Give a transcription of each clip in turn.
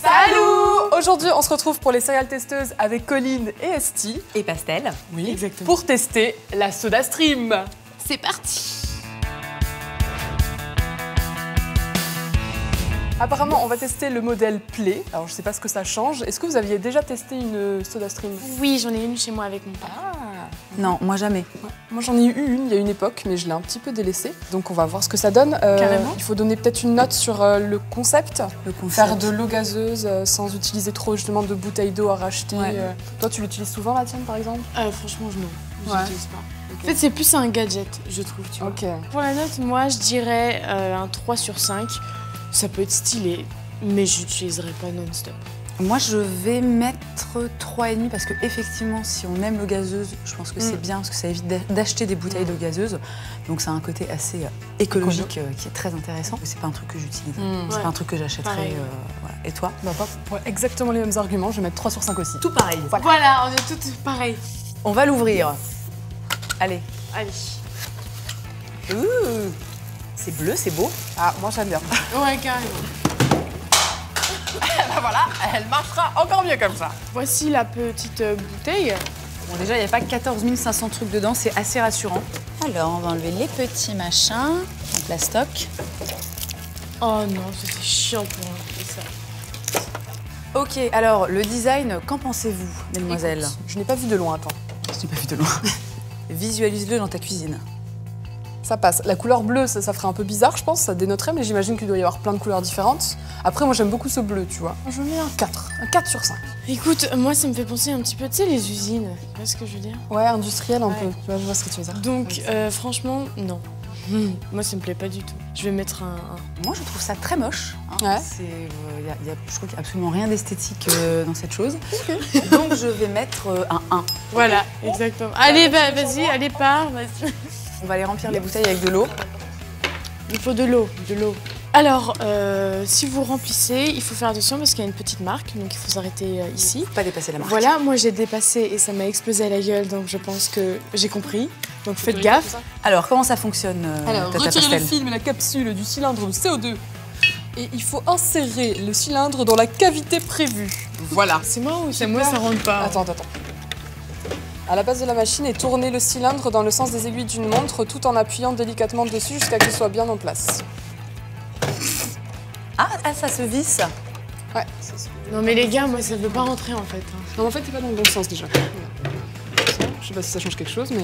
Salut! Aujourd'hui, on se retrouve pour les céréales testeuses avec Colline et Esti. Et Pastel. Oui, exactement. Pour tester la SodaStream. C'est parti! Apparemment, on va tester le modèle Play. Alors, je sais pas ce que ça change. Est-ce que vous aviez déjà testé une SodaStream? Oui, j'en ai une chez moi avec mon père. Non, moi jamais. Ouais. Moi, j'en ai eu une il y a une époque, mais je l'ai un petit peu délaissée. Donc, on va voir ce que ça donne. Carrément. Il faut donner peut-être une note sur le concept. Faire de l'eau gazeuse sans utiliser trop justement de bouteilles d'eau à racheter. Ouais. Toi, tu l'utilises souvent, la tienne, par exemple? Franchement, non. Je Ouais. l'utilise pas. Okay. En fait, c'est plus un gadget, je trouve, tu vois. Ok. Pour la note, moi, je dirais un 3 sur 5. Ça peut être stylé, mais je l'utiliserai pas non-stop. Moi, je vais mettre 3,5 parce que effectivement, si on aime l'eau gazeuse, je pense que c'est bien parce que ça évite d'acheter des bouteilles d'eau gazeuse. Donc, c'est un côté assez écologique qui est très intéressant. C'est pas un truc que j'utilise. C'est Ouais. pas un truc que j'achèterais. Pareil. Voilà. Et toi? Bah, pour exactement les mêmes arguments, je vais mettre 3 sur 5 aussi. Tout pareil. Voilà, on est toutes pareilles. On va l'ouvrir. Allez. Allez. Ouh, c'est bleu, c'est beau. Ah, moi, j'aime bien. Ouais, carrément. Bah voilà, elle marchera encore mieux comme ça. Voici la petite bouteille. Bon, déjà, il n'y a pas 14 500 trucs dedans, c'est assez rassurant. Alors, on va enlever les petits machins en plastoc. Oh non, c'était chiant pour enlever ça. Ok, alors, le design, qu'en pensez-vous, mesdemoiselles? Écoute, je n'ai pas vu de loin, attends. Je n'ai pas vu de loin. Visualise-le dans ta cuisine. Ça passe. La couleur bleue, ça ferait un peu bizarre, je pense, ça dénoterait, mais j'imagine qu'il doit y avoir plein de couleurs différentes. Après, moi, j'aime beaucoup ce bleu, tu vois. Je mets un 4. Un 4 sur 5. Écoute, moi, ça me fait penser un petit peu, tu sais, les usines. Tu vois ce que je veux dire? Ouais, industriel un Ouais. peu. Tu vois, je vois ce que tu veux dire. Donc, franchement, non. Moi, ça me plaît pas du tout. Je vais mettre un 1. Moi, je trouve ça très moche. Hein. Ouais. Je trouve qu'il n'y a absolument rien d'esthétique dans cette chose. Donc, je vais mettre un 1. Voilà, exactement. Allez, vas-y, allez, pars. Vas-y. On va aller remplir les bouteilles avec de l'eau. Il faut de l'eau, de l'eau. Alors, si vous remplissez, il faut faire attention parce qu'il y a une petite marque, donc il faut s'arrêter ici. Faut pas dépasser la marque. Voilà, moi j'ai dépassé et ça m'a explosé à la gueule, donc je pense que j'ai compris. Donc faites gaffe. Alors, comment ça fonctionne, Alors, Tata retirez le Pastel? film et la capsule du cylindre de CO2. Et il faut insérer le cylindre dans la cavité prévue. Voilà. C'est moi ou c'est moi, ça rentre pas? Attends. À la base de la machine et tournez le cylindre dans le sens des aiguilles d'une montre tout en appuyant délicatement dessus jusqu'à ce qu'il soit bien en place. Ah, ça se visse. Ouais. Non mais les gars, moi ça veut pas rentrer en fait. Non, en fait, t'es pas dans le bon sens déjà. Voilà. Je sais pas si ça change quelque chose, mais...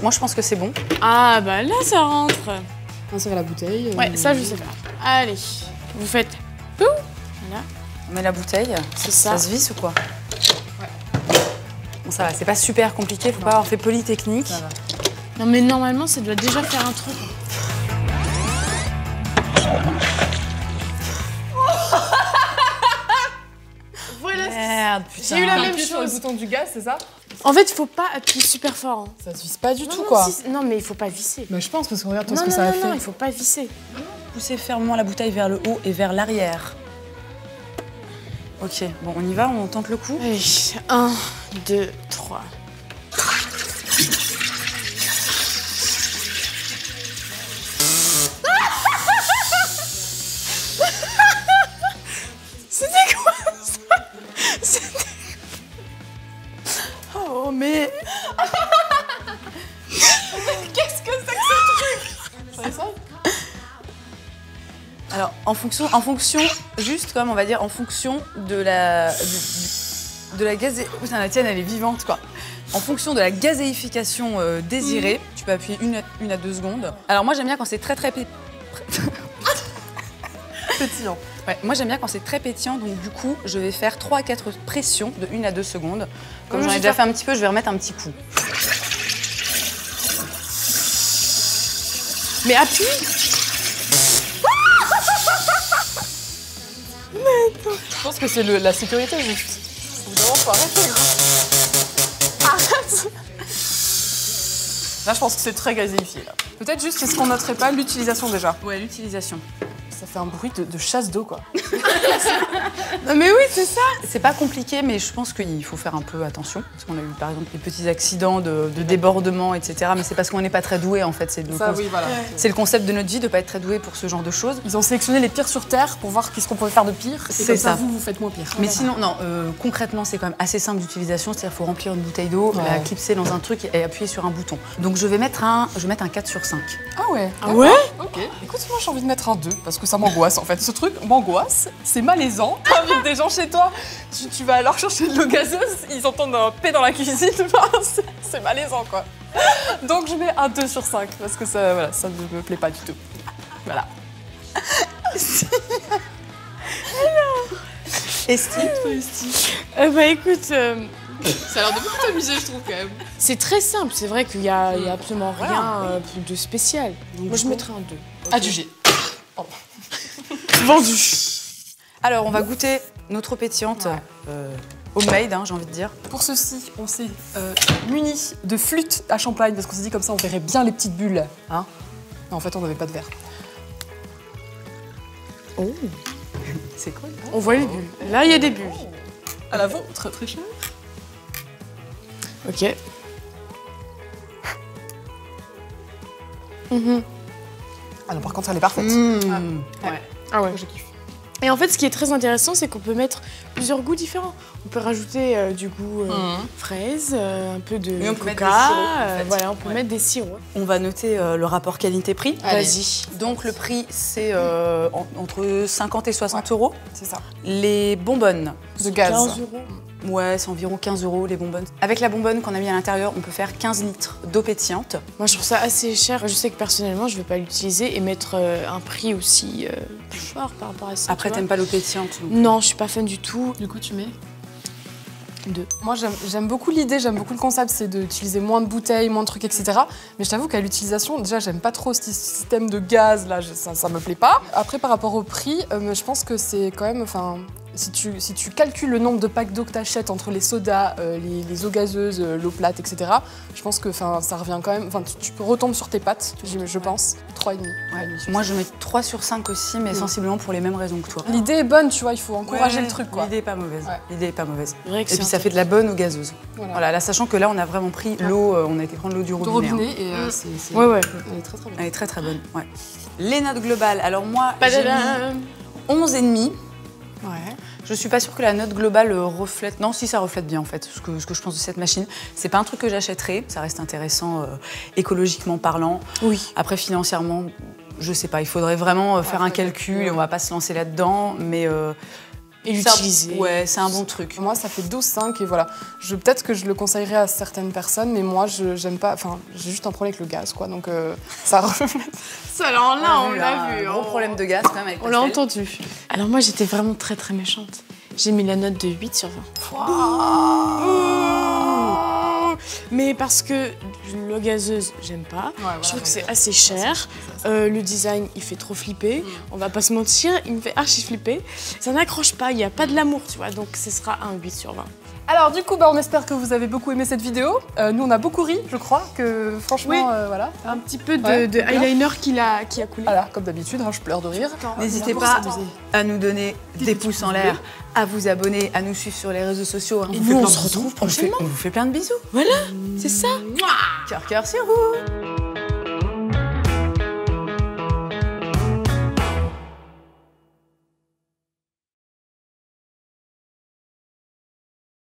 Moi, je pense que c'est bon. Ah bah là ça rentre. Insérer la bouteille. Ouais, ça je sais faire. Allez, vous faites pou. Voilà, On met la bouteille. c'est Ça ça. se visse ou quoi? Bon, ça va, c'est pas super compliqué, faut pas avoir fait polytechnique. Ça va. Non mais normalement ça doit déjà faire un truc. Voilà. Merde, putain. J'ai eu la même Appuyer sur le chose. bouton du gaz, c'est ça? En fait, il faut pas appuyer super fort. Hein. Ça se visse pas du tout, Non, quoi. non, mais il faut pas visser. Bah, je pense, parce que regarde toi Non, ce que non, ça a non, fait. non, il faut pas visser. Poussez fermement la bouteille vers le haut et vers l'arrière. Ok, bon, on y va, on tente le coup. Allez, 1, 2, 3. C'était quoi ça? C'était... Oh mais... Qu'est-ce que c'est que ce truc? C'est ça? Alors, en fonction, juste comme on va dire, en fonction de la Putain, la tienne, elle est vivante, quoi. En fonction de la gazéification désirée, tu peux appuyer une à 2 secondes. Alors moi, j'aime bien quand c'est très Pétillant. Ouais, moi j'aime bien quand c'est très pétillant, donc du coup je vais faire 3 à 4 pressions de 1 à 2 secondes. Comme j'en ai déjà fait un petit peu, je vais remettre un petit coup. Mais appuie. Je pense que c'est la sécurité, juste. Faut vraiment faut arrêter, gros. Arrête. Là, je pense que c'est très gazéifié, là. Peut-être juste, est-ce qu'on noterait pas l'utilisation déjà? Ouais, l'utilisation. Ça fait un bruit de chasse d'eau, quoi. Mais oui, c'est ça. C'est pas compliqué, mais je pense qu'il faut faire un peu attention. Parce qu'on a eu par exemple des petits accidents de débordement, etc. Mais c'est parce qu'on n'est pas très doué en fait. C'est le concept de notre vie de pas être très doué pour ce genre de choses. Ils ont sélectionné les pires sur Terre pour voir qu'est-ce qu'on pouvait faire de pire. Et comme ça, vous faites moins pire. Mais sinon, non, concrètement, c'est quand même assez simple d'utilisation. C'est-à-dire qu'il faut remplir une bouteille d'eau, la clipser dans un truc et appuyer sur un bouton. Donc je vais mettre un 4 sur 5. Ah ouais. Ah ouais. Ok. Écoute, moi j'ai envie de mettre un 2 parce que ça m'angoisse en fait. Ce truc m'angoisse, c'est malaisant. T'invites des gens chez toi, tu vas leur chercher de l'eau gazeuse, ils entendent un P dans la cuisine, c'est malaisant quoi. Donc je mets un 2 sur 5 parce que ça, voilà, ça ne me plaît pas du tout. Voilà. Esti. Bah écoute, Ça a l'air de beaucoup t'amuser, je trouve quand même. c'est très simple. C'est vrai qu'il y a absolument rien de spécial. Moi, je mettrais un 2. Adjugé. Vendu. Alors, on va goûter notre eau pétillante homemade, j'ai envie de dire. Pour ceci, on s'est muni de flûte à champagne parce qu'on s'est dit comme ça on verrait bien les petites bulles. Hein. Non, en fait, on n'avait pas de verre. Oh. C'est cool. On voit les bulles. Là, il y a des bulles. À la vôtre, très cher. Ok. Ah non, par contre, elle est parfaite. Ouais. Ah ouais. Je kiffe. Et en fait, ce qui est très intéressant, c'est qu'on peut mettre plusieurs goûts différents. On peut rajouter du goût fraise, un peu de on peut mettre coca. des sirops, en fait. Voilà, on peut mettre des sirops. On va noter le rapport qualité-prix. Allez. Vas-y. Donc le prix, c'est entre 50 et 60 euros. C'est ça. Les bonbonnes, De gaz. 15 euros. ouais, c'est environ 15 euros les bonbonnes. Avec la bonbonne qu'on a mis à l'intérieur, on peut faire 15 litres d'eau pétillante. Moi, je trouve ça assez cher. Je sais que personnellement, je ne vais pas l'utiliser et mettre un prix aussi fort par rapport à ça. Après, tu vois. t'aimes pas l'eau pétillante donc. Non, je suis pas fan du tout. Du coup, tu mets 2. Moi, j'aime beaucoup l'idée, j'aime beaucoup le concept, c'est d'utiliser moins de bouteilles, moins de trucs, etc. Mais je t'avoue qu'à l'utilisation, déjà, j'aime pas trop ce système de gaz, là, ça me plaît pas. Après, par rapport au prix, je pense que c'est quand même, enfin, si tu calcules le nombre de packs d'eau que t'achètes entre les sodas, les eaux gazeuses, l'eau plate, etc., je pense que ça revient quand même, enfin, tu retombes sur tes pattes, je pense. 3,5. Moi, je mets 3 sur 5 aussi, mais sensiblement pour les mêmes raisons que toi. L'idée est bonne, tu vois, il faut encourager le truc, quoi. L'idée est pas mauvaise. Ouais. L'idée est pas mauvaise. C'est vrai que Et puis ça fait de la bonne eau gazeuse. Voilà, là, sachant que là, on a vraiment pris l'eau, on a été prendre l'eau du De robinet. robinet, et c'est... Ouais, ouais. Elle est très très bien. Elle est très très bonne. Ouais. Les notes globales. Alors moi, j'ai Padadam. mis 11,5. Ouais. Je suis pas sûre que la note globale reflète. Non, si ça reflète bien en fait ce que je pense de cette machine. C'est pas un truc que j'achèterais. Ça reste intéressant écologiquement parlant. Oui. Après financièrement, je sais pas. Il faudrait vraiment faire un calcul. Et on va pas se lancer là-dedans, mais Et l'utiliser. Ouais, c'est un bon truc. Moi, ça fait 12,5 et voilà. Peut-être que je le conseillerais à certaines personnes, mais moi, j'aime pas. Enfin, j'ai juste un problème avec le gaz, quoi. Donc, ça. Ça, alors là, on l'a Un vu. gros problème de gaz quand même avec On l'a Pastel. entendu. Alors moi, j'étais vraiment très très méchante. J'ai mis la note de 8 sur 20. Mais parce que l'eau gazeuse, j'aime pas. voilà, Je trouve que c'est donc, assez cher. Le design, il fait trop flipper. On va pas se mentir, il me fait archi flipper. Ça n'accroche pas, il n'y a pas de l'amour, tu vois. Donc ce sera un 8 sur 20. Alors, du coup, on espère que vous avez beaucoup aimé cette vidéo. Nous, on a beaucoup ri, je crois, que franchement, Oui. voilà. Un petit peu Ouais, de eyeliner qui a coulé. Voilà, comme d'habitude, hein, je pleure de rire. N'hésitez pas à nous donner des pouces en l'air, à vous abonner, à nous suivre sur les réseaux sociaux. Et nous, on se retrouve On prochainement. vous fait plein de bisous. Voilà, c'est ça. Cœur, cœur sur vous.